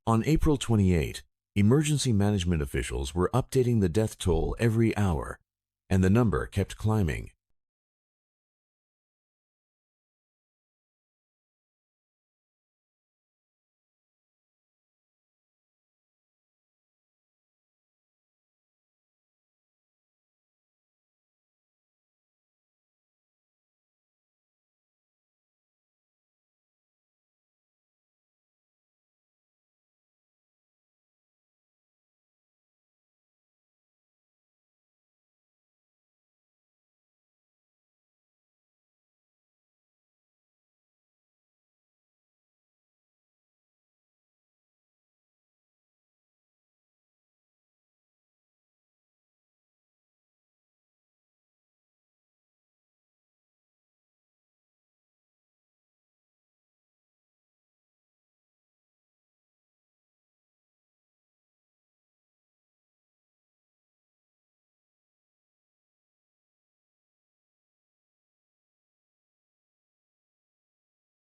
On April 28, emergency management officials were updating the death toll every hour, and the number kept climbing.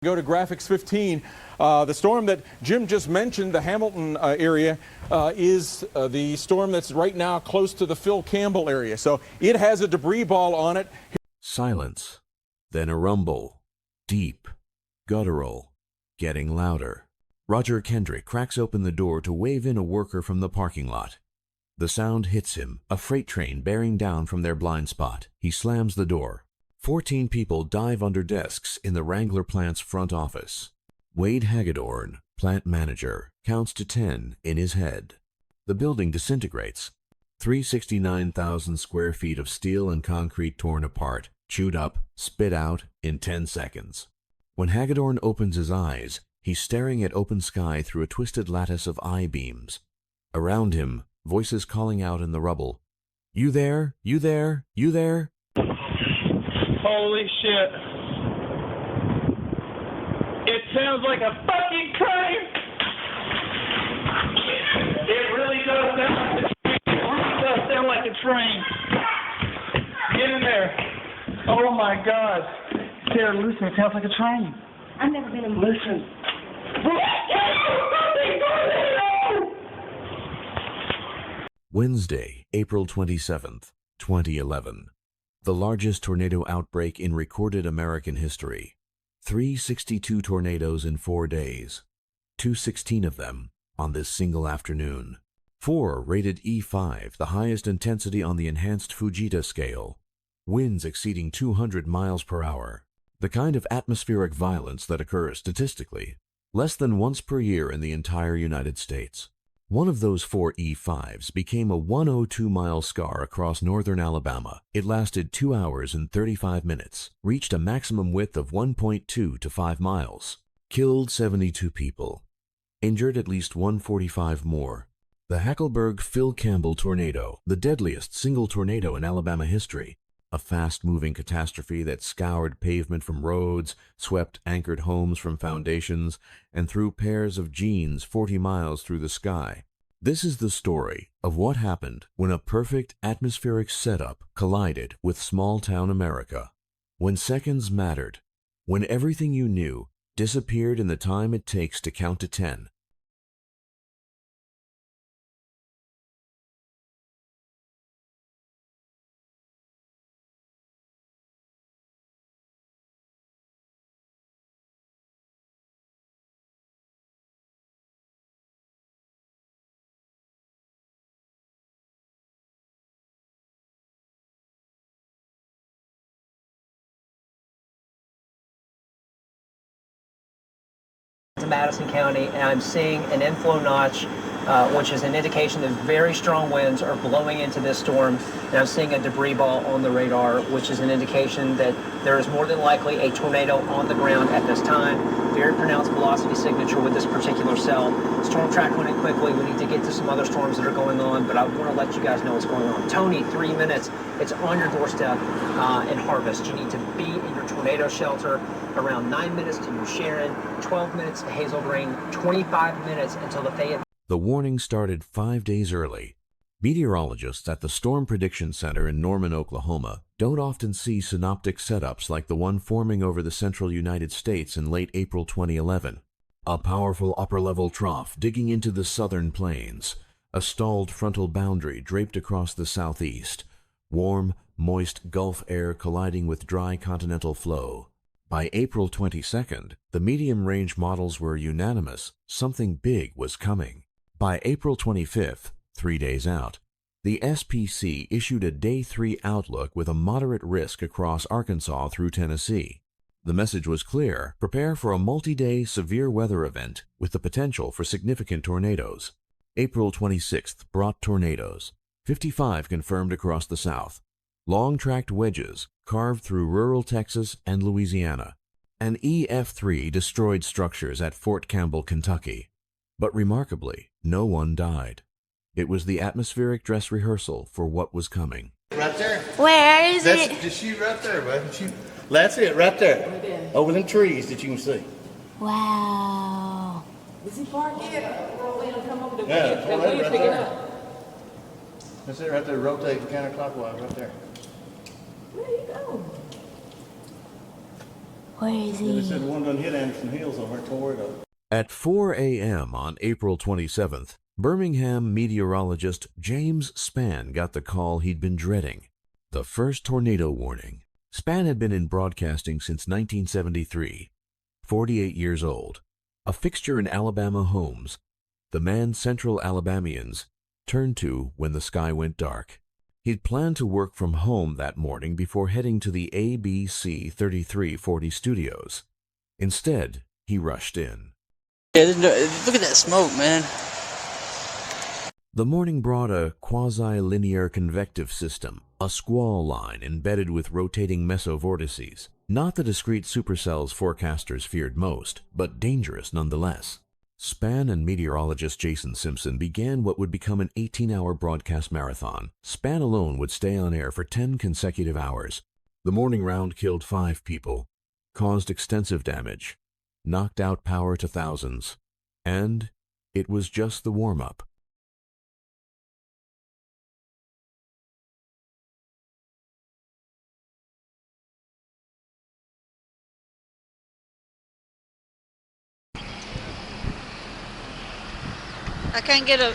Go to graphics 15. The storm that Jim just mentioned, the Hamilton area, is the storm that's right now close to the Phil Campbell area. So it has a debris ball on it. Silence, then a rumble, deep, guttural, getting louder. Roger Kendrick cracks open the door to wave in a worker from the parking lot. The sound hits him, a freight train bearing down from their blind spot. He slams the door. 14 people dive under desks in the Wrangler plant's front office. Wade Hagedorn, plant manager, counts to 10 in his head. The building disintegrates. 369,000 square feet of steel and concrete torn apart, chewed up, spit out in 10 seconds. When Hagedorn opens his eyes, he's staring at open sky through a twisted lattice of I-beams. Around him, voices calling out in the rubble. You there? You there? You there? Holy shit. It sounds like a fucking train. It really does sound like a train. It really does sound like a train. Get in there. Oh my God. Sarah, listen, it sounds like a train. I've never been in. Listen. Wednesday, April 27th, 2011. The largest tornado outbreak in recorded American history. 362 tornadoes in 4 days. 216 of them on this single afternoon. 4 rated E5, the highest intensity on the enhanced Fujita scale. Winds exceeding 200 miles per hour. The kind of atmospheric violence that occurs statistically less than once per year in the entire United States. One of those 4 E5s became a 102-mile scar across northern Alabama. It lasted 2 hours and 35 minutes, reached a maximum width of 1.2 to 5 miles, killed 72 people, injured at least 145 more. The Hackleburg Phil Campbell tornado, the deadliest single tornado in Alabama history, a fast-moving catastrophe that scoured pavement from roads, swept anchored homes from foundations, and threw pairs of jeans 40 miles through the sky. This is the story of what happened when a perfect atmospheric setup collided with small-town America. When seconds mattered, when everything you knew disappeared in the time it takes to count to 10. To Madison County, and I'm seeing an inflow notch, which is an indication that very strong winds are blowing into this storm, and I'm seeing a debris ball on the radar, which is an indication that there is more than likely a tornado on the ground at this time. Very pronounced velocity signature with this particular cell. Storm track went in quickly. We need to get to some other storms that are going on, but I want to let you guys know what's going on. Tony, 3 minutes. It's on your doorstep in Harvest. You need to be in your tornado shelter. Around 9 minutes to New Sharon, 12 minutes to Hazel Green, 25 minutes until the Fayette. The warning started 5 days early. Meteorologists at the Storm Prediction Center in Norman, Oklahoma, don't often see synoptic setups like the one forming over the central United States in late April 2011. A powerful upper-level trough digging into the southern plains, a stalled frontal boundary draped across the southeast, warm, moist Gulf air colliding with dry continental flow. By April 22nd, the medium-range models were unanimous. Something big was coming. By April 25th, 3 days out, the SPC issued a Day 3 outlook with a moderate risk across Arkansas through Tennessee. The message was clear: prepare for a multi-day severe weather event with the potential for significant tornadoes. April 26th brought tornadoes, 55 confirmed across the South. Long-tracked wedges carved through rural Texas and Louisiana. An EF5 destroyed structures at Fort Campbell, Kentucky. But remarkably, no one died. It was the atmospheric dress rehearsal for what was coming. Right there. Where is it? Just shoot right there, bud. Shoot. That's it, right there. Over them trees that you can see. Wow. Is he parked here? Come over to Yeah, and right we pick it there. up. That's it right there, rotate counterclockwise right there. Where you go? Where is They he? said one done hit Anderson Hills over at Tornado. At 4 a.m. on April 27th, Birmingham meteorologist James Spann got the call he'd been dreading. The first tornado warning. Spann had been in broadcasting since 1973. 48 years old. A fixture in Alabama homes. The man Central Alabamians turned to when the sky went dark. He'd planned to work from home that morning before heading to the ABC 3340 studios. Instead, he rushed in. Yeah, look at that smoke, man. The morning brought a quasi-linear convective system, a squall line embedded with rotating mesovortices. Not the discrete supercells forecasters feared most, but dangerous nonetheless. Spann and meteorologist Jason Simpson began what would become an 18-hour broadcast marathon. Spann alone would stay on air for 10 consecutive hours. The morning round killed 5 people, caused extensive damage, knocked out power to thousands, and it was just the warm-up. I can't get a...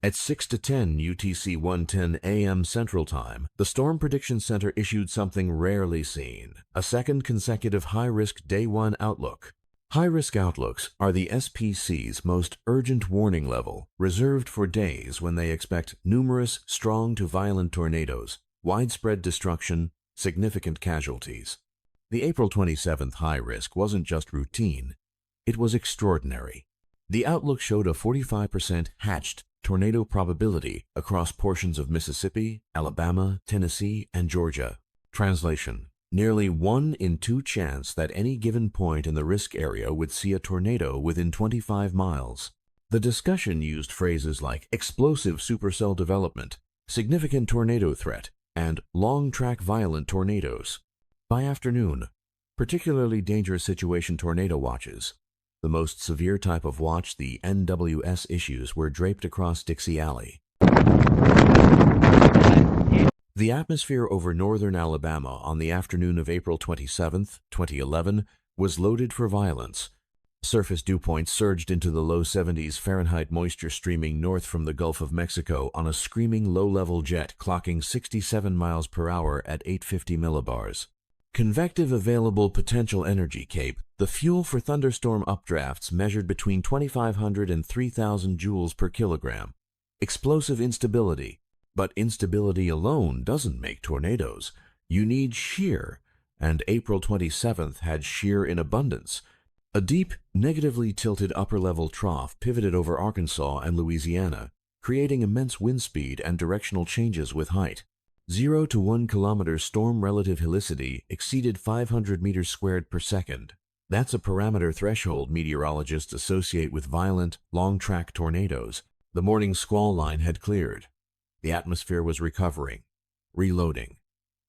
At 6 to 10 UTC 1:10 a.m. Central Time, the Storm Prediction Center issued something rarely seen, a second consecutive high-risk Day 1 outlook. High-risk outlooks are the SPC's most urgent warning level, reserved for days when they expect numerous strong to violent tornadoes, widespread destruction, significant casualties. The April 27th high risk wasn't just routine, it was extraordinary. The outlook showed a 45% hatched tornado probability across portions of Mississippi, Alabama, Tennessee, and Georgia. Translation: nearly 1 in 2 chance that any given point in the risk area would see a tornado within 25 miles. The discussion used phrases like explosive supercell development, significant tornado threat, and long-track violent tornadoes. By afternoon, particularly dangerous situation tornado watches, the most severe type of watch, the NWS issues, were draped across Dixie Alley. The atmosphere over northern Alabama on the afternoon of April 27, 2011, was loaded for violence. Surface dew points surged into the low 70s Fahrenheit, moisture streaming north from the Gulf of Mexico on a screaming low-level jet clocking 67 miles per hour at 850 millibars. Convective available potential energy CAPE, the fuel for thunderstorm updrafts, measured between 2,500 and 3,000 joules per kilogram. Explosive instability. But instability alone doesn't make tornadoes. You need shear, and April 27th had shear in abundance. A deep, negatively tilted upper-level trough pivoted over Arkansas and Louisiana, creating immense wind speed and directional changes with height. 0 to 1 kilometer storm relative helicity exceeded 500 meters squared per second. That's a parameter threshold meteorologists associate with violent, long-track tornadoes. The morning squall line had cleared. The atmosphere was recovering, reloading.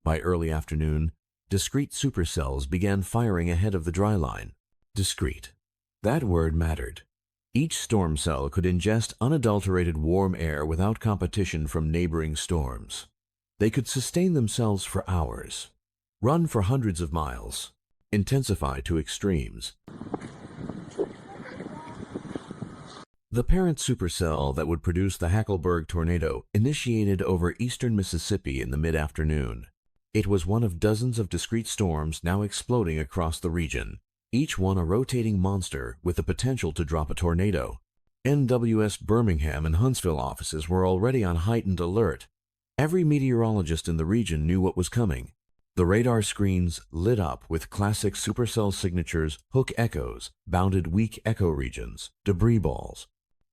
By early afternoon, discrete supercells began firing ahead of the dry line. Discrete. That word mattered. Each storm cell could ingest unadulterated warm air without competition from neighboring storms. They could sustain themselves for hours, run for hundreds of miles, intensify to extremes. The parent supercell that would produce the Hackleburg tornado initiated over eastern Mississippi in the mid-afternoon. It was one of dozens of discrete storms now exploding across the region, each one a rotating monster with the potential to drop a tornado. NWS Birmingham and Huntsville offices were already on heightened alert. Every meteorologist in the region knew what was coming. The radar screens lit up with classic supercell signatures, hook echoes, bounded weak echo regions, debris balls.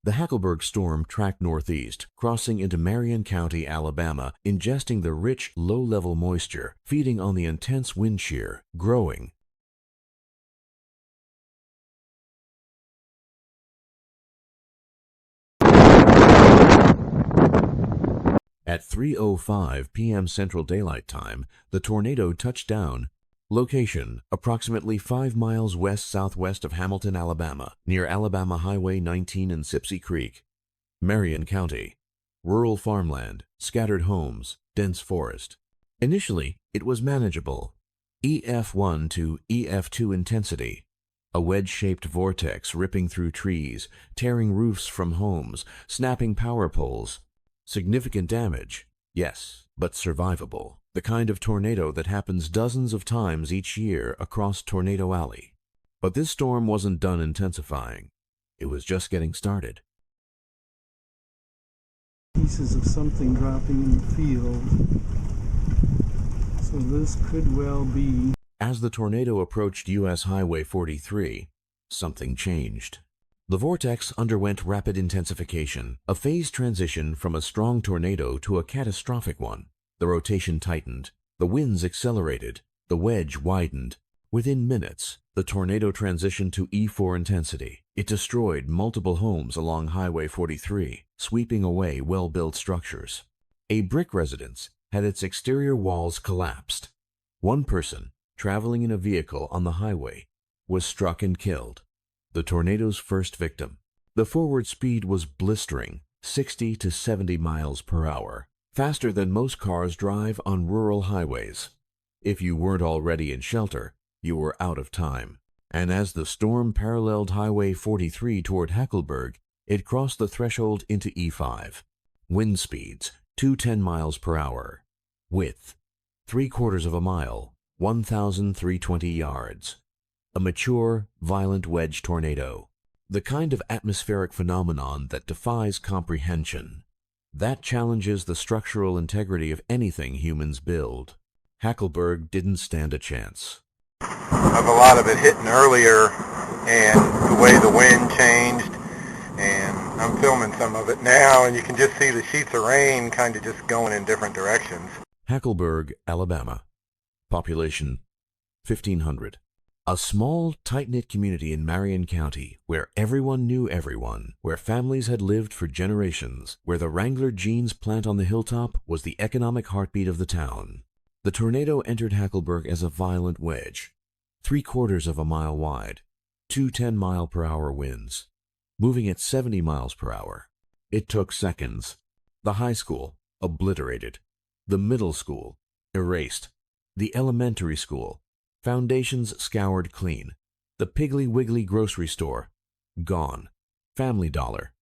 The Hackleburg storm tracked northeast, crossing into Marion County, Alabama, ingesting the rich, low-level moisture, feeding on the intense wind shear, growing. At 3:05 p.m. Central Daylight Time, the tornado touched down. Location: approximately 5 miles west-southwest of Hamilton, Alabama, near Alabama Highway 19 and Sipsey Creek. Marion County. Rural farmland, scattered homes, dense forest. Initially, it was manageable. EF1 to EF2 intensity. A wedge-shaped vortex ripping through trees, tearing roofs from homes, snapping power poles. Significant damage, yes, but survivable. The kind of tornado that happens dozens of times each year across Tornado Alley. But this storm wasn't done intensifying. It was just getting started. Pieces of something dropping in the field. So this could well be. As the tornado approached U.S. Highway 43, something changed. The vortex underwent rapid intensification, a phase transition from a strong tornado to a catastrophic one. The rotation tightened, the winds accelerated, the wedge widened. Within minutes, the tornado transitioned to E4 intensity. It destroyed multiple homes along Highway 43, sweeping away well-built structures. A brick residence had its exterior walls collapsed. One person, traveling in a vehicle on the highway, was struck and killed. The tornado's first victim. The forward speed was blistering, 60 to 70 miles per hour, faster than most cars drive on rural highways. If you weren't already in shelter, you were out of time. And as the storm paralleled Highway 43 toward Hackleburg, it crossed the threshold into E5. Wind speeds, 210 miles per hour. Width, 3/4 of a mile, 1,320 yards. A mature, violent wedge tornado. The kind of atmospheric phenomenon that defies comprehension. That challenges the structural integrity of anything humans build. Hackleburg didn't stand a chance. Of a lot of it hitting earlier and the way the wind changed, and I'm filming some of it now, and you can just see the sheets of rain kind of just going in different directions. Hackleburg, Alabama. Population 1,500. A small, tight-knit community in Marion County where everyone knew everyone, where families had lived for generations, where the Wrangler jeans plant on the hilltop was the economic heartbeat of the town. The tornado entered Hackleburg as a violent wedge, 3/4 of a mile wide, 210-mile-per-hour winds, moving at 70 miles per hour. It took seconds. The high school, obliterated. The middle school, erased. The elementary school, foundations scoured clean. The Piggly Wiggly grocery store, gone. Family Dollar,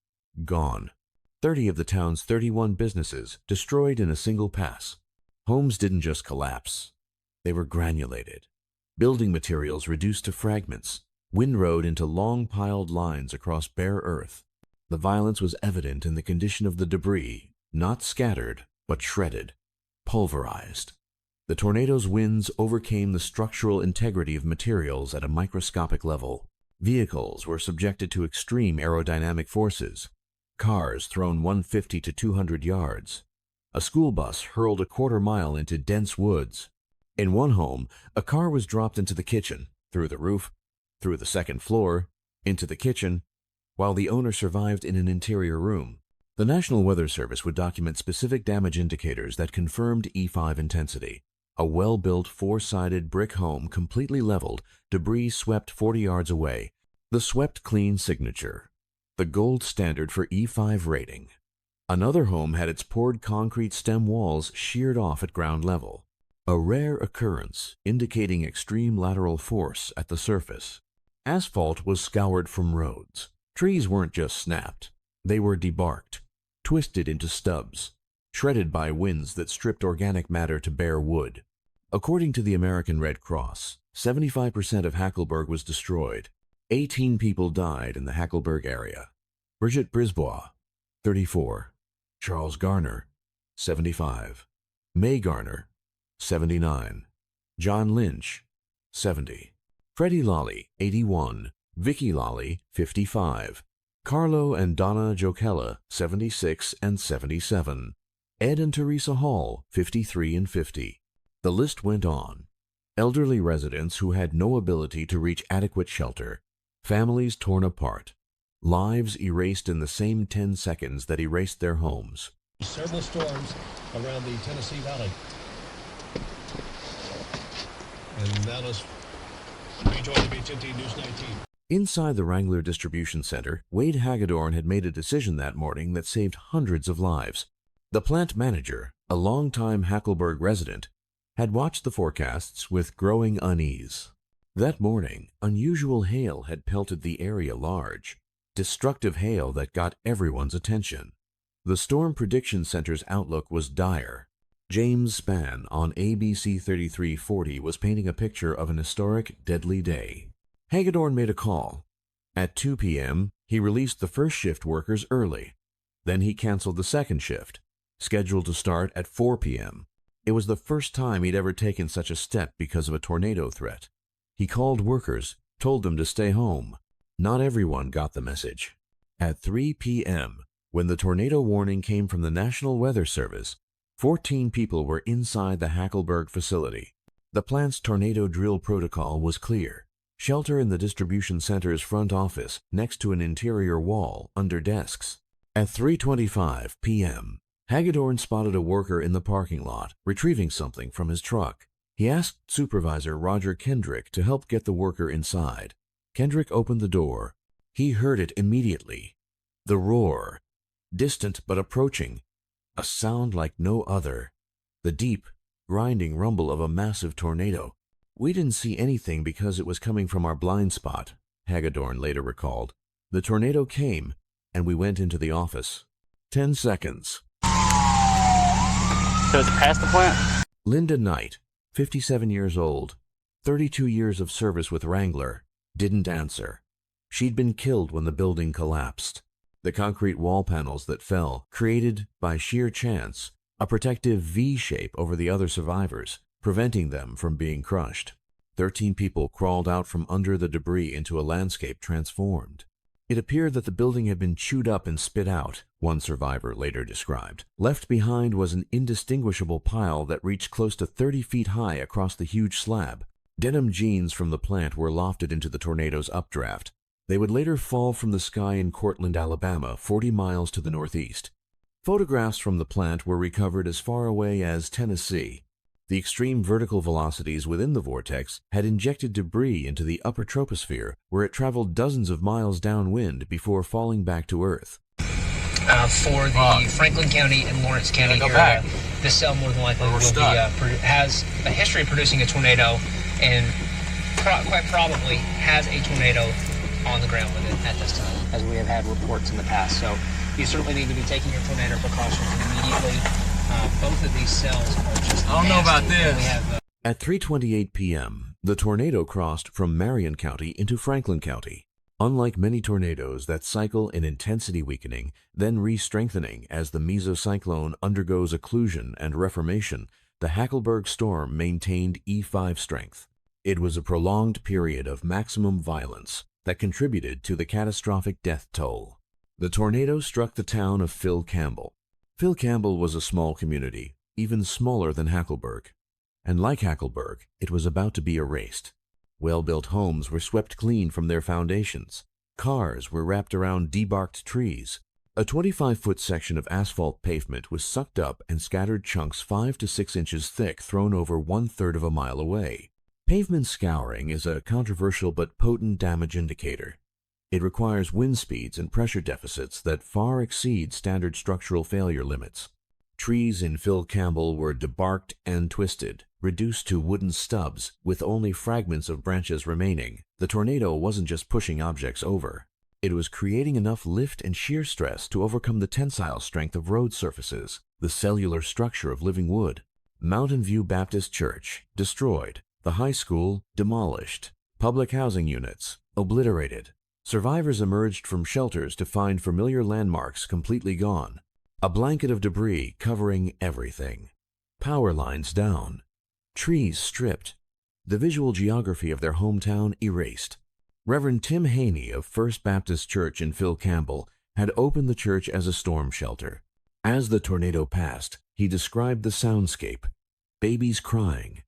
gone. 30 of the town's 31 businesses destroyed in a single pass. Homes didn't just collapse. They were granulated. Building materials reduced to fragments, windrowed into long piled lines across bare earth. The violence was evident in the condition of the debris, not scattered, but shredded, pulverized. The tornado's winds overcame the structural integrity of materials at a microscopic level. Vehicles were subjected to extreme aerodynamic forces. Cars thrown 150 to 200 yards. A school bus hurled a 1/4 mile into dense woods. In one home, a car was dropped into the kitchen, through the roof, through the second floor, into the kitchen, while the owner survived in an interior room. The National Weather Service would document specific damage indicators that confirmed E5 intensity. A well-built 4-sided brick home completely leveled, debris swept 40 yards away. The swept clean signature. The gold standard for E5 rating. Another home had its poured concrete stem walls sheared off at ground level. A rare occurrence indicating extreme lateral force at the surface. Asphalt was scoured from roads. Trees weren't just snapped, they were debarked, twisted into stubs, shredded by winds that stripped organic matter to bare wood. According to the American Red Cross, 75% of Hackleburg was destroyed. 18 people died in the Hackleburg area. Bridget Brisbois, 34. Charles Garner, 75. May Garner, 79. John Lynch, 70. Freddie Lolly, 81. Vicky Lolly, 55. Carlo and Donna Jokella, 76 and 77. Ed and Teresa Hall, 53 and 50. The list went on. Elderly residents who had no ability to reach adequate shelter, families torn apart, lives erased in the same 10 seconds that erased their homes. Several storms around the Tennessee Valley. And now let's rejoin the BHNT News 19. Inside the Wrangler Distribution Center, Wade Hagedorn had made a decision that morning that saved hundreds of lives. The plant manager, a longtime Hackleburg resident, had watched the forecasts with growing unease. That morning, unusual hail had pelted the area large, destructive hail that got everyone's attention. The Storm Prediction Center's outlook was dire. James Spann on ABC 3340 was painting a picture of an historic, deadly day. Hagedorn made a call. At 2 p.m., he released the first shift workers early. Then he canceled the second shift, scheduled to start at 4 p.m. It was the first time he'd ever taken such a step because of a tornado threat. He called workers, told them to stay home. Not everyone got the message. At 3 p.m., when the tornado warning came from the National Weather Service, 14 people were inside the Hackleburg facility. The plant's tornado drill protocol was clear. Shelter in the distribution center's front office next to an interior wall under desks. At 3:25 p.m., Hagedorn spotted a worker in the parking lot retrieving something from his truck. He asked Supervisor Roger Kendrick to help get the worker inside. Kendrick opened the door. He heard it immediately. The roar, distant but approaching, a sound like no other. The deep, grinding rumble of a massive tornado. We didn't see anything because it was coming from our blind spot, Hagedorn later recalled. The tornado came, and we went into the office. 10 seconds. So it's past the plant? Linda Knight, 57 years old, 32 years of service with Wrangler, didn't answer. She'd been killed when the building collapsed. The concrete wall panels that fell created, by sheer chance, a protective V shape over the other survivors, preventing them from being crushed. 13 people crawled out from under the debris into a landscape transformed. It appeared that the building had been chewed up and spit out, one survivor later described. Left behind was an indistinguishable pile that reached close to 30 feet high across the huge slab. Denim jeans from the plant were lofted into the tornado's updraft. They would later fall from the sky in Cortland, Alabama, 40 miles to the northeast. Photographs from the plant were recovered as far away as Tennessee. The extreme vertical velocities within the vortex had injected debris into the upper troposphere, where it traveled dozens of miles downwind before falling back to Earth. For the Franklin County and Lawrence County area, this cell more than likely will be, has a history of producing a tornado, and quite probably has a tornado on the ground with it at this time, as we have had reports in the past. So you certainly need to be taking your tornado precautions immediately. Both of these cells are just I don't know about this. We have, At 3:28 p.m., the tornado crossed from Marion County into Franklin County. Unlike many tornadoes that cycle in intensity weakening, then re-strengthening as the mesocyclone undergoes occlusion and reformation, the Hackleburg storm maintained E5 strength. It was a prolonged period of maximum violence that contributed to the catastrophic death toll. The tornado struck the town of Phil Campbell. Phil Campbell was a small community, even smaller than Hackleburg. And like Hackleburg, it was about to be erased. Well-built homes were swept clean from their foundations. Cars were wrapped around debarked trees. A 25-foot section of asphalt pavement was sucked up and scattered chunks 5 to 6 inches thick thrown over 1/3 of a mile away. Pavement scouring is a controversial but potent damage indicator. It requires wind speeds and pressure deficits that far exceed standard structural failure limits. Trees in Phil Campbell were debarked and twisted, reduced to wooden stubs with only fragments of branches remaining. The tornado wasn't just pushing objects over. It was creating enough lift and shear stress to overcome the tensile strength of road surfaces, the cellular structure of living wood. Mountain View Baptist Church, destroyed. The high school, demolished. Public housing units, obliterated. Survivors emerged from shelters to find familiar landmarks completely gone. A blanket of debris covering everything. Power lines down. Trees stripped. The visual geography of their hometown erased. Reverend Tim Haney of First Baptist Church in Phil Campbell had opened the church as a storm shelter. As the tornado passed, he described the soundscape, babies crying,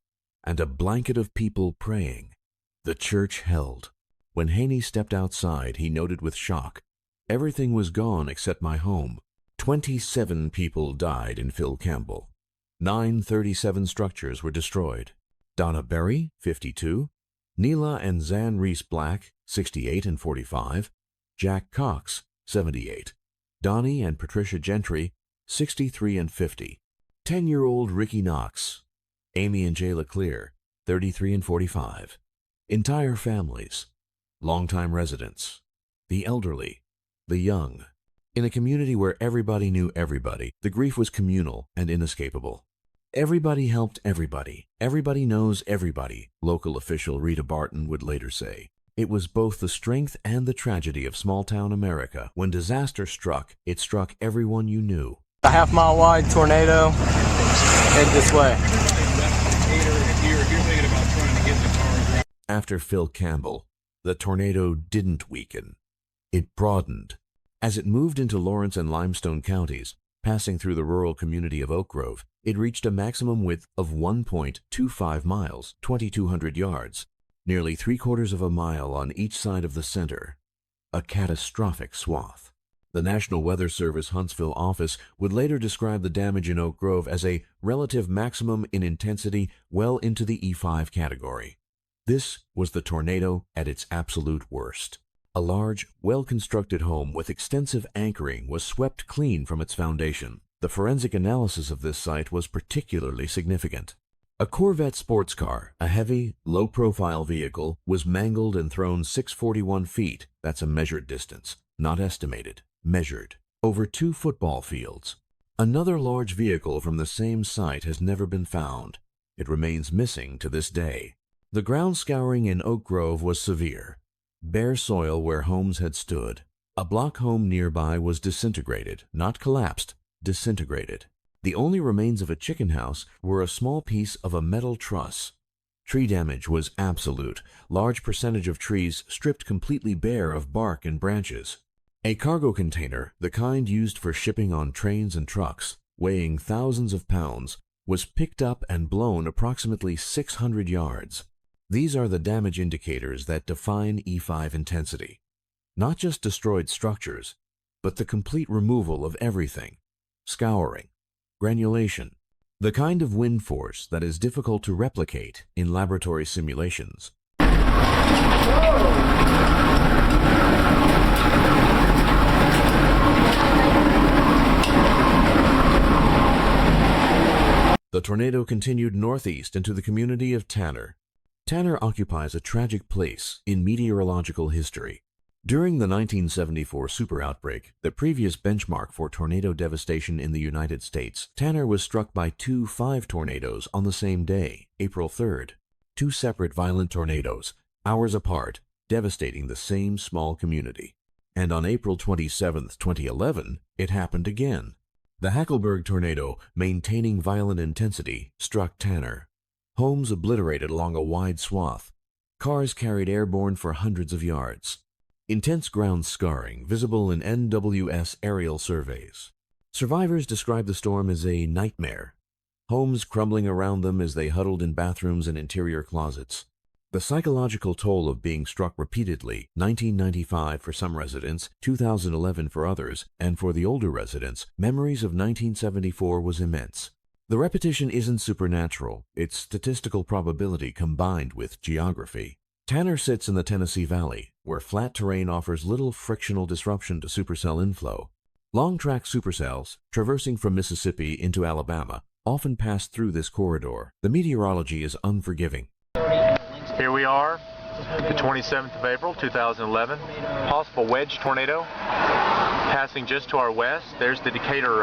and a blanket of people praying. The church held. When Haney stepped outside, he noted with shock, everything was gone except my home. 27 people died in Phil Campbell. 937 structures were destroyed. Donna Berry, 52, Neela and Zan Reese Black, 68 and 45, Jack Cox, 78, Donnie and Patricia Gentry, 63 and 50, 10-year-old Ricky Knox, Amy and Jay LeClaire, 33 and 45, entire families, longtime residents, the elderly, the young. In a community where everybody knew everybody, the grief was communal and inescapable. Everybody helped everybody. Everybody knows everybody, local official Rita Barton would later say. It was both the strength and the tragedy of small-town America. When disaster struck, it struck everyone you knew. A half-mile wide tornado, head this way. After Phil Campbell, the tornado didn't weaken. It broadened. As it moved into Lawrence and Limestone counties, passing through the rural community of Oak Grove, it reached a maximum width of 1.25 miles, 2,200 yards, nearly 3/4 of a mile on each side of the center. A catastrophic swath. The National Weather Service Huntsville office would later describe the damage in Oak Grove as a relative maximum in intensity well into the E5 category. This was the tornado at its absolute worst. A large, well-constructed home with extensive anchoring was swept clean from its foundation. The forensic analysis of this site was particularly significant. A Corvette sports car, a heavy, low-profile vehicle, was mangled and thrown 641 feet, that's a measured distance, not estimated, measured, over 2 football fields. Another large vehicle from the same site has never been found. It remains missing to this day. The ground scouring in Oak Grove was severe. Bare soil where homes had stood. A block home nearby was disintegrated, not collapsed, disintegrated. The only remains of a chicken house were a small piece of a metal truss. Tree damage was absolute. Large percentage of trees stripped completely bare of bark and branches. A cargo container, the kind used for shipping on trains and trucks, weighing thousands of pounds, was picked up and blown approximately 600 yards. These are the damage indicators that define E5 intensity. Not just destroyed structures, but the complete removal of everything. Scouring, granulation, the kind of wind force that is difficult to replicate in laboratory simulations. The tornado continued northeast into the community of Tanner. Tanner occupies a tragic place in meteorological history. During the 1974 super outbreak, the previous benchmark for tornado devastation in the United States, Tanner was struck by 2 5 tornadoes on the same day, April 3rd. 2 separate violent tornadoes, hours apart, devastating the same small community. And on April 27, 2011, it happened again. The Hackleburg tornado, maintaining violent intensity, struck Tanner. Homes obliterated along a wide swath. Cars carried airborne for hundreds of yards. Intense ground scarring visible in NWS aerial surveys. Survivors described the storm as a nightmare. Homes crumbling around them as they huddled in bathrooms and interior closets. The psychological toll of being struck repeatedly, 1995 for some residents, 2011 for others, and for the older residents, memories of 1974 was immense. The repetition isn't supernatural, it's statistical probability combined with geography. Tanner sits in the Tennessee Valley, where flat terrain offers little frictional disruption to supercell inflow. Long-track supercells, traversing from Mississippi into Alabama, often pass through this corridor. The meteorology is unforgiving. Here we are, the 27th of April, 2011. Possible wedge tornado passing just to our west. There's the Decatur,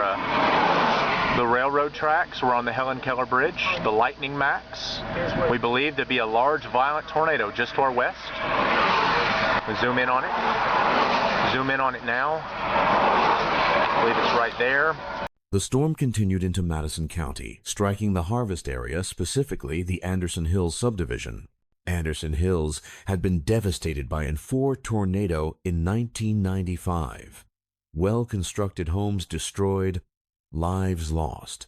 the railroad tracks. We're on the Helen Keller Bridge, the Lightning Max. We believe to be a large violent tornado just to our west. We zoom in on it. Zoom in on it now. I believe it's right there. The storm continued into Madison County, striking the Harvest area, specifically the Anderson Hills subdivision. Anderson Hills had been devastated by a 4 tornado in 1995. Well-constructed homes destroyed, lives lost.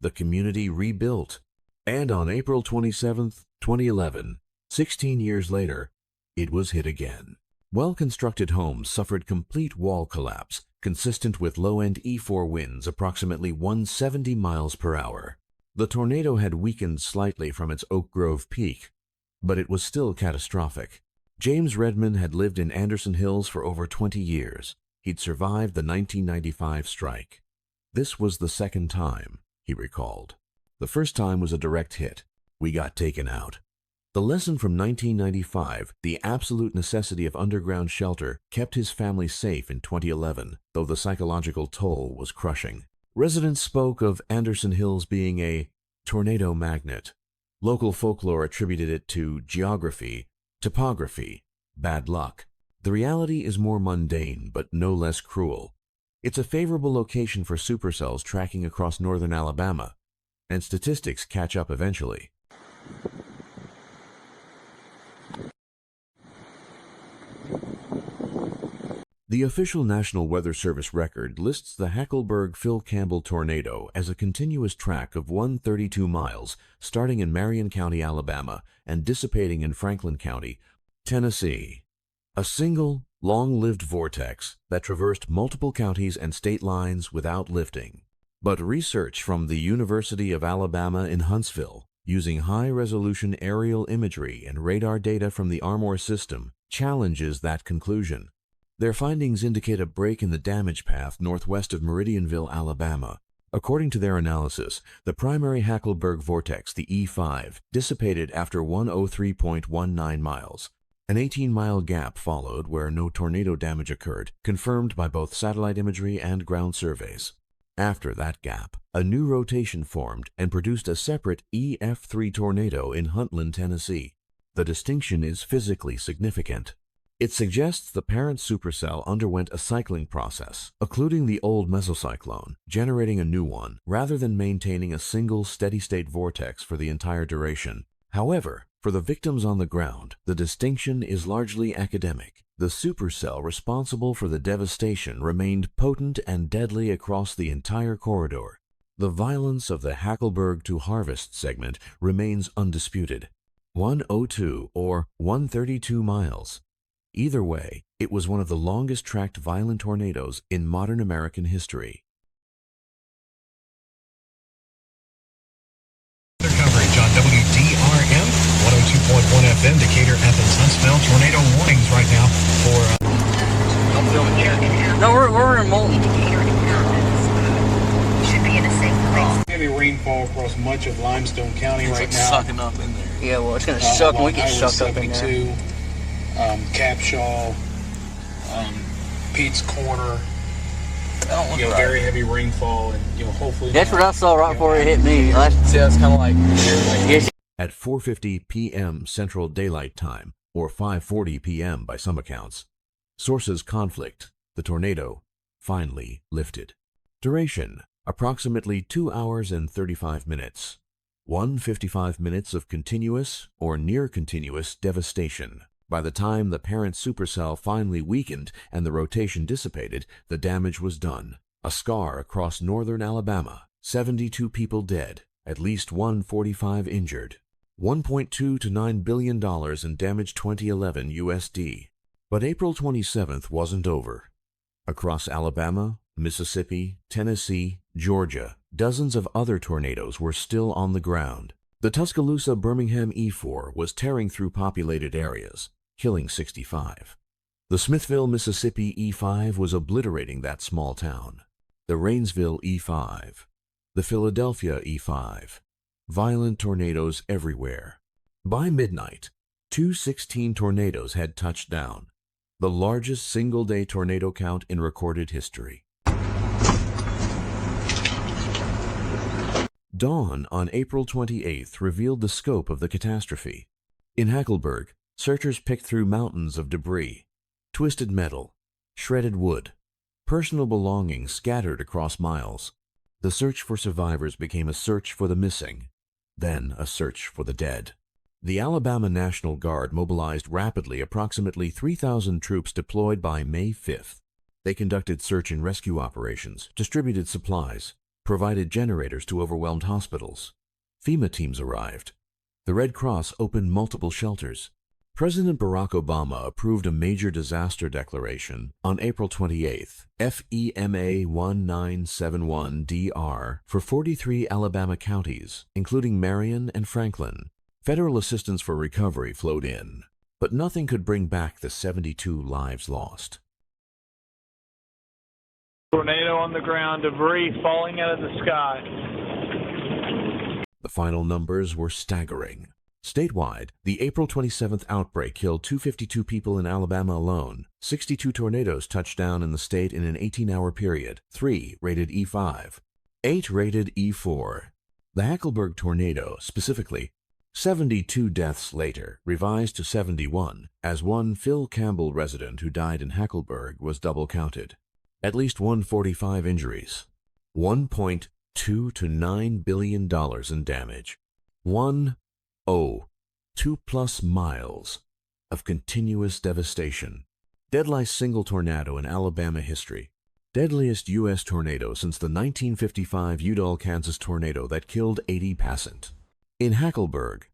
The community rebuilt. And on April 27, 2011, 16 years later, it was hit again. Well-constructed homes suffered complete wall collapse, consistent with low-end E4 winds approximately 170 miles per hour. The tornado had weakened slightly from its Oak Grove peak, but it was still catastrophic. James Redman had lived in Anderson Hills for over 20 years. He'd survived the 1995 strike. This was the second time, he recalled. The first time was a direct hit. We got taken out. The lesson from 1995, the absolute necessity of underground shelter, kept his family safe in 2011, though the psychological toll was crushing. Residents spoke of Anderson Hills being a tornado magnet. Local folklore attributed it to geography, topography, bad luck. The reality is more mundane, but no less cruel. It's a favorable location for supercells tracking across northern Alabama, and statistics catch up eventually. The official National Weather Service record lists the Hackleburg Phil Campbell tornado as a continuous track of 132 miles, starting in Marion County, Alabama, and dissipating in Franklin County, Tennessee. A single, long-lived vortex that traversed multiple counties and state lines without lifting. But research from the University of Alabama in Huntsville, using high-resolution aerial imagery and radar data from the Armor system, challenges that conclusion. Their findings indicate a break in the damage path northwest of Meridianville, Alabama. According to their analysis, the primary Hackleburg vortex, the E5, dissipated after 103.19 miles. An 18-mile gap followed where no tornado damage occurred, confirmed by both satellite imagery and ground surveys. After that gap, a new rotation formed and produced a separate EF3 tornado in Huntland, Tennessee. The distinction is physically significant. It suggests the parent supercell underwent a cycling process, occluding the old mesocyclone, generating a new one, rather than maintaining a single steady-state vortex for the entire duration. However, for the victims on the ground, the distinction is largely academic. The supercell responsible for the devastation remained potent and deadly across the entire corridor. The violence of the Hackleburg to Harvest segment remains undisputed. 102 or 132 miles. Either way, it was one of the longest-tracked violent tornadoes in modern American history. Coverage on WDRM 102.1 FM, Decatur, Athens, Huntsville. Tornado warnings right now for. I'm filming here. No, we're in Moulton. Should be in a safe place. Heavy rainfall across much of Limestone County right now. Sucking up in there. Yeah, well, it's gonna suck when we get sucked up in there. Capshaw, Pete's Corner. Right. Very heavy rainfall, and hopefully. That's what I saw right before it hit me. See, it's kind of like. At 4:50 p.m. Central Daylight Time, or 5:40 p.m. by some accounts, sources conflict. The tornado finally lifted. Duration: approximately 2 hours and 35 minutes. 155 minutes of continuous or near-continuous devastation. By the time the parent supercell finally weakened and the rotation dissipated, the damage was done. A scar across northern Alabama, 72 people dead, at least 145 injured. $1.2 to $9 billion in damage 2011 USD. But April 27th wasn't over. Across Alabama, Mississippi, Tennessee, Georgia, dozens of other tornadoes were still on the ground. The Tuscaloosa-Birmingham E4 was tearing through populated areas, killing 65. The Smithville, Mississippi E5 was obliterating that small town. The Rainsville E5. The Philadelphia E5. Violent tornadoes everywhere. By midnight, 216 tornadoes had touched down, the largest single-day tornado count in recorded history. Dawn on April 28th revealed the scope of the catastrophe. In Hackleburg, searchers picked through mountains of debris, twisted metal, shredded wood, personal belongings scattered across miles. The search for survivors became a search for the missing, then a search for the dead. The Alabama National Guard mobilized rapidly, approximately 3,000 troops deployed by May 5th. They conducted search and rescue operations, distributed supplies, provided generators to overwhelmed hospitals. FEMA teams arrived. The Red Cross opened multiple shelters. President Barack Obama approved a major disaster declaration on April 28th, FEMA 1971-DR, for 43 Alabama counties, including Marion and Franklin. Federal assistance for recovery flowed in, but nothing could bring back the 72 lives lost. Tornado on the ground, debris falling out of the sky. The final numbers were staggering. Statewide, the April 27th outbreak killed 252 people in Alabama alone. 62 tornadoes touched down in the state in an 18-hour period, 3 rated E5, 8 rated E4. The Hackleburg tornado, specifically, 72 deaths later, revised to 71, as one Phil Campbell resident who died in Hackleburg was double counted. At least 145 injuries. $1.2 to $9 billion in damage. 2+ miles of continuous devastation. Deadliest single tornado in Alabama history. Deadliest U.S. tornado since the 1955 Udall, Kansas tornado that killed 80 passant. In Hackleburg,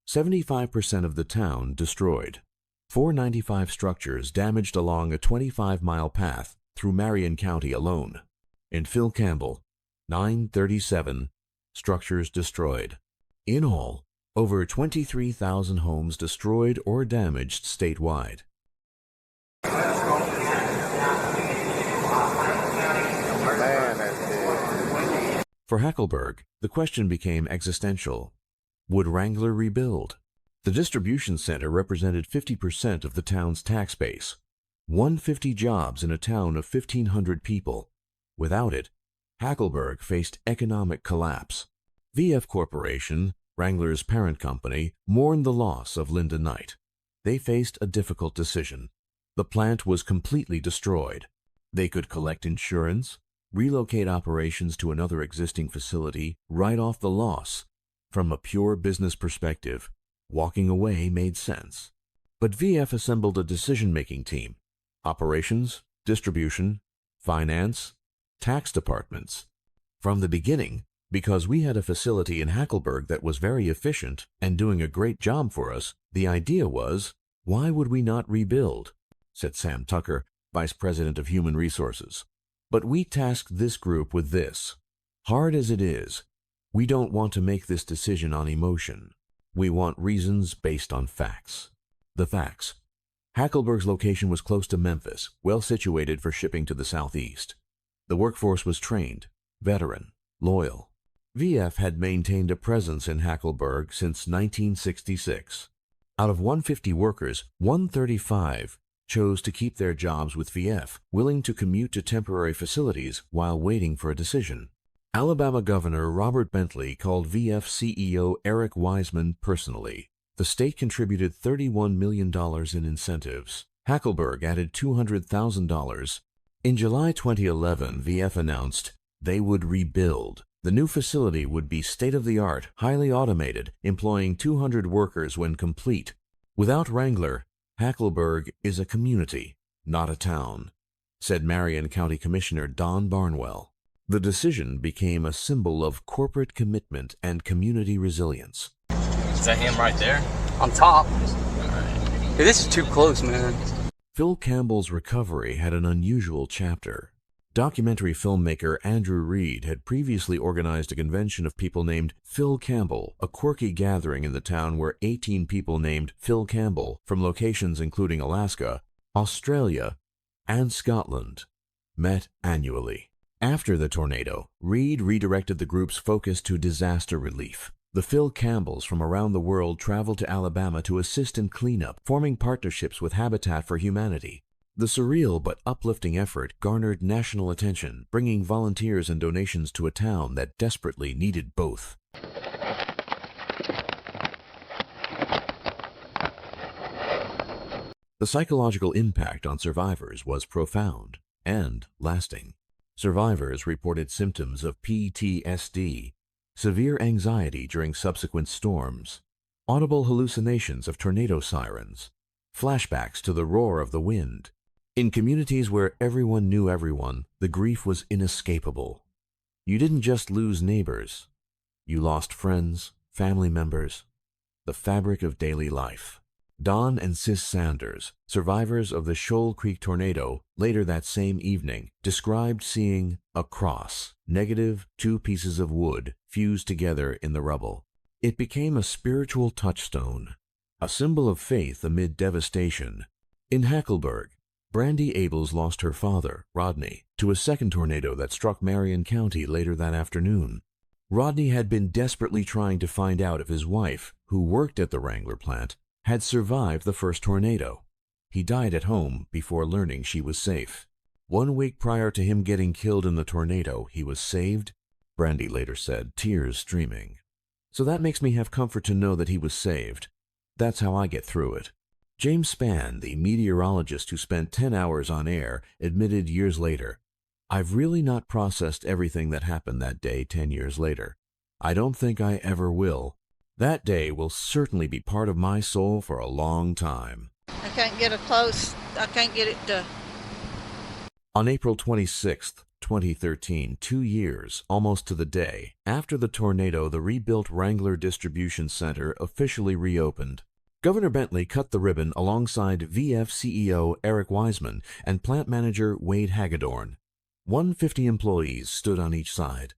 75% of the town destroyed. 495 structures damaged along a 25-mile path through Marion County alone. In Phil Campbell, 937 structures destroyed. In all, over 23,000 homes destroyed or damaged statewide. For Hackleburg, the question became existential. Would Wrangler rebuild? The distribution center represented 50% of the town's tax base. 150 jobs in a town of 1,500 people. Without it, Hackleburg faced economic collapse. VF Corporation, Wrangler's parent company, mourned the loss of Linda Knight. They faced a difficult decision. The plant was completely destroyed. They could collect insurance, relocate operations to another existing facility, write off the loss. From a pure business perspective, walking away made sense. But VF assembled a decision-making team. Operations, distribution, finance, tax departments. From the beginning, because we had a facility in Hackleburg that was very efficient and doing a great job for us, the idea was, why would we not rebuild? Said Sam Tucker, Vice President of Human Resources. But we tasked this group with this. Hard as it is, we don't want to make this decision on emotion. We want reasons based on facts. The facts. Hackleburg's location was close to Memphis, well situated for shipping to the southeast. The workforce was trained, veteran, loyal. VF had maintained a presence in Hackleburg since 1966. Out of 150 workers, 135 chose to keep their jobs with VF, willing to commute to temporary facilities while waiting for a decision. Alabama Governor Robert Bentley called VF CEO Eric Wiseman personally. The state contributed $31 million in incentives. Hackleburg added $200,000. In July 2011, VF announced they would rebuild. The new facility would be state-of-the-art, highly automated, employing 200 workers when complete. Without Wrangler, Hackleburg is a community, not a town, said Marion County Commissioner Don Barnwell. The decision became a symbol of corporate commitment and community resilience. Is that him right there? On top. Hey, this is too close, man. Phil Campbell's recovery had an unusual chapter. Documentary filmmaker Andrew Reed had previously organized a convention of people named Phil Campbell, a quirky gathering in the town where 18 people named Phil Campbell from locations including Alaska, Australia, and Scotland met annually. After the tornado, Reed redirected the group's focus to disaster relief. The Phil Campbells from around the world traveled to Alabama to assist in cleanup, forming partnerships with Habitat for Humanity. The surreal but uplifting effort garnered national attention, bringing volunteers and donations to a town that desperately needed both. The psychological impact on survivors was profound and lasting. Survivors reported symptoms of PTSD, severe anxiety during subsequent storms, audible hallucinations of tornado sirens, flashbacks to the roar of the wind. In communities where everyone knew everyone, the grief was inescapable. You didn't just lose neighbors. You lost friends, family members, the fabric of daily life. Don and Sis Sanders, survivors of the Shoal Creek tornado, later that same evening, described seeing a cross, negative, 2 pieces of wood, fused together in the rubble. It became a spiritual touchstone, a symbol of faith amid devastation. In Hackleburg, Brandy Abels lost her father, Rodney, to a second tornado that struck Marion County later that afternoon. Rodney had been desperately trying to find out if his wife, who worked at the Wrangler plant, had survived the first tornado. He died at home before learning she was safe. 1 week prior to him getting killed in the tornado, he was saved, Brandy later said, tears streaming. So that makes me have comfort to know that he was saved. That's how I get through it. James Spann, the meteorologist who spent 10 hours on air, admitted years later, "I've really not processed everything that happened that day 10 years later. I don't think I ever will. That day will certainly be part of my soul for a long time." I can't get I can't get it to. On April 26, 2013, 2 years, almost to the day, after the tornado, the rebuilt Wrangler Distribution Center officially reopened. Governor Bentley cut the ribbon alongside VF CEO Eric Wiseman and plant manager Wade Hagedorn. 150 employees stood on each side.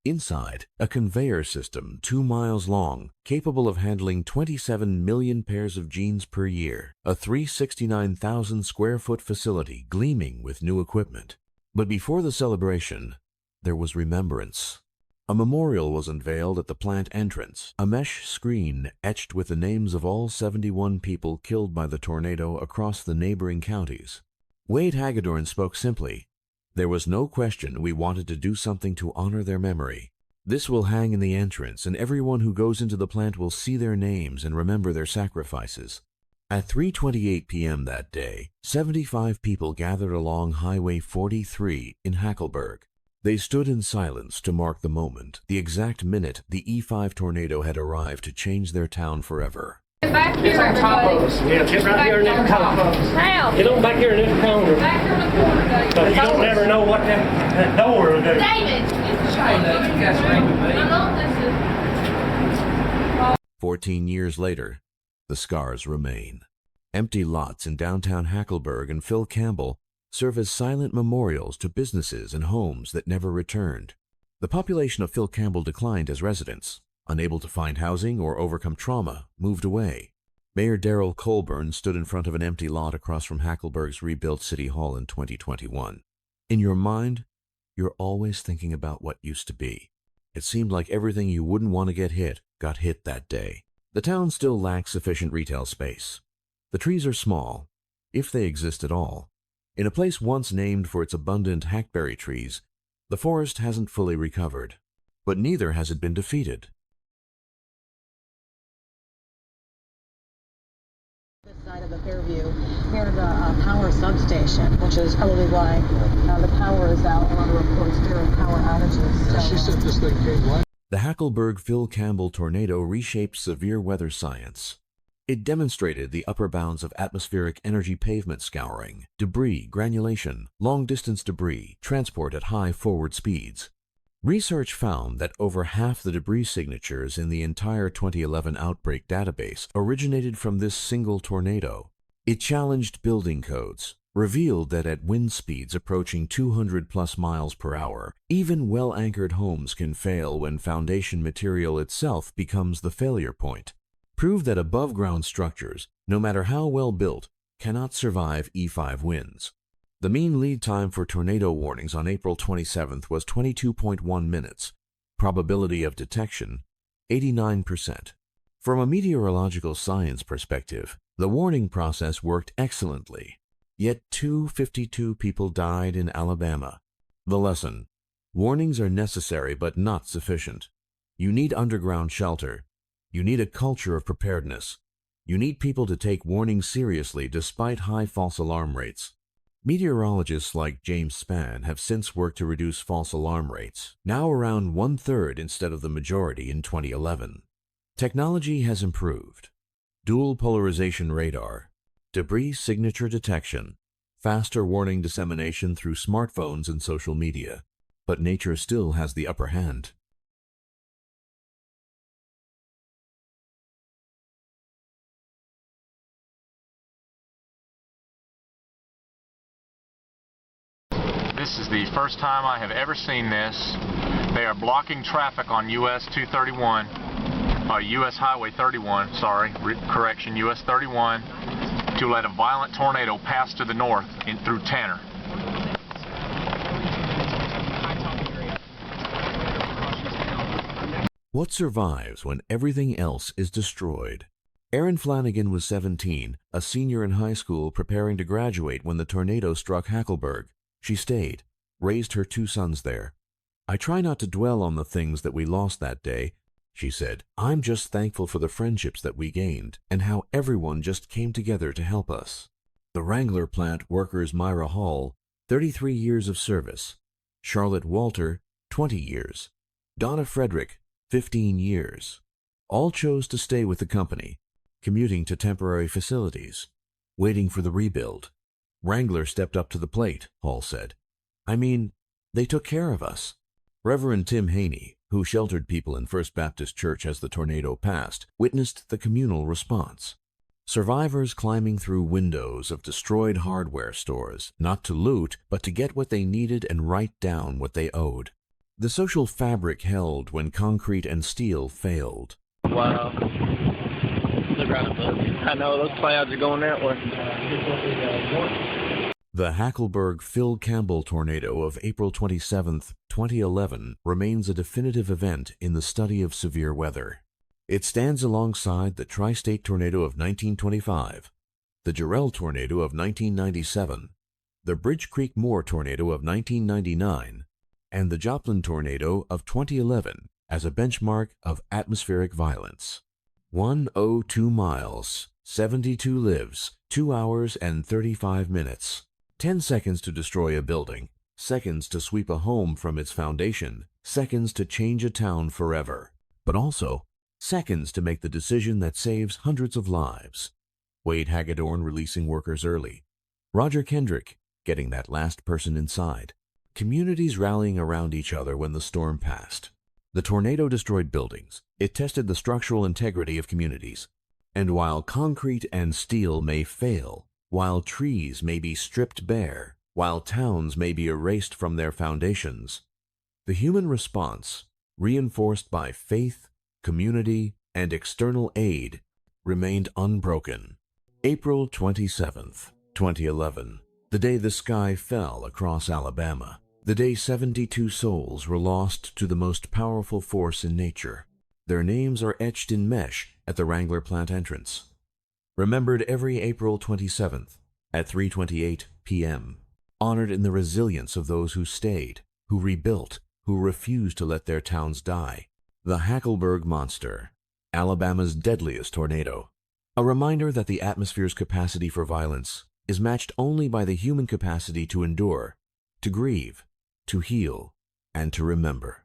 Inside, a conveyor system 2 miles long, capable of handling 27 million pairs of jeans per year, a 369,000 square foot facility gleaming with new equipment. But before the celebration, there was remembrance. A memorial was unveiled at the plant entrance, a mesh screen etched with the names of all 71 people killed by the tornado across the neighboring counties. Wade Hagedorn spoke simply. There was no question we wanted to do something to honor their memory. This will hang in the entrance, and everyone who goes into the plant will see their names and remember their sacrifices. At 3:28 p.m. that day, 75 people gathered along Highway 43 in Hackleburg. They stood in silence to mark the moment, the exact minute the E5 tornado had arrived to change their town forever. Back here, everybody. Yeah, get right here in this corner. How? Get on back here in this corner. Back here in the corner, David. Because you don't never know what that door will do. David! I know 14 years later, the scars remain. Empty lots in downtown Hackleburg and Phil Campbell serve as silent memorials to businesses and homes that never returned. The population of Phil Campbell declined as residents, unable to find housing or overcome trauma, moved away. Mayor Darrell Colburn stood in front of an empty lot across from Hackleburg's rebuilt City Hall in 2021. In your mind, you're always thinking about what used to be. It seemed like everything you wouldn't want to get hit got hit that day. The town still lacks sufficient retail space. The trees are small, if they exist at all. In a place once named for its abundant hackberry trees, the forest hasn't fully recovered, but neither has it been defeated. This side of the Fairview, near the power substation, which is probably why the power is out, and other reports during power outages. So, she said this thing came live. The Hackleburg Phil Campbell tornado reshaped severe weather science. It demonstrated the upper bounds of atmospheric energy pavement scouring, debris granulation, long-distance debris, transport at high forward speeds. Research found that over half the debris signatures in the entire 2011 outbreak database originated from this single tornado. It challenged building codes, revealed that at wind speeds approaching 200+ miles per hour, even well-anchored homes can fail when foundation material itself becomes the failure point. Proved that above-ground structures, no matter how well built, cannot survive E5 winds. The mean lead time for tornado warnings on April 27th was 22.1 minutes. Probability of detection, 89%. From a meteorological science perspective, the warning process worked excellently. Yet 252 people died in Alabama. The lesson: warnings are necessary but not sufficient. You need underground shelter. You need a culture of preparedness. You need people to take warnings seriously despite high false alarm rates. Meteorologists like James Spann have since worked to reduce false alarm rates, now around 1/3 instead of the majority in 2011. Technology has improved. Dual polarization radar, debris signature detection, faster warning dissemination through smartphones and social media. But nature still has the upper hand. This is the first time I have ever seen this. They are blocking traffic on US 231, US Highway 31, sorry, correction, US 31, to let a violent tornado pass to the north through Tanner. What survives when everything else is destroyed? Erin Flanagan was 17, a senior in high school preparing to graduate when the tornado struck Hackleburg. She stayed, raised her 2 sons there. "I try not to dwell on the things that we lost that day," she said. "I'm just thankful for the friendships that we gained and how everyone just came together to help us." The Wrangler plant workers Myra Hall, 33 years of service. Charlotte Walter, 20 years. Donna Frederick, 15 years. All chose to stay with the company, commuting to temporary facilities, waiting for the rebuild. Wrangler stepped up to the plate, Hall said. "I mean, they took care of us." Reverend Tim Haney, who sheltered people in First Baptist Church as the tornado passed, witnessed the communal response. Survivors climbing through windows of destroyed hardware stores, not to loot, but to get what they needed and write down what they owed. The social fabric held when concrete and steel failed. Wow. Look right above you. I know, those clouds are going that way. The Hackleburg Phil Campbell tornado of April 27, 2011 remains a definitive event in the study of severe weather. It stands alongside the Tri-State tornado of 1925, the Jarrell tornado of 1997, the Bridge Creek Moor tornado of 1999, and the Joplin tornado of 2011 as a benchmark of atmospheric violence. 102 miles, 72 lives, 2 hours and 35 minutes. 10 seconds to destroy a building, seconds to sweep a home from its foundation, seconds to change a town forever, but also seconds to make the decision that saves hundreds of lives. Wade Hagedorn releasing workers early. Roger Kendrick getting that last person inside. Communities rallying around each other when the storm passed. The tornado destroyed buildings. It tested the structural integrity of communities. And while concrete and steel may fail, while trees may be stripped bare, while towns may be erased from their foundations, the human response, reinforced by faith, community, and external aid, remained unbroken. April 27th, 2011, the day the sky fell across Alabama, the day 72 souls were lost to the most powerful force in nature. Their names are etched in mesh at the Wrangler plant entrance. Remembered every April 27th at 3:28 p.m. Honored in the resilience of those who stayed, who rebuilt, who refused to let their towns die. The Hackleburg Monster, Alabama's deadliest tornado. A reminder that the atmosphere's capacity for violence is matched only by the human capacity to endure, to grieve, to heal, and to remember.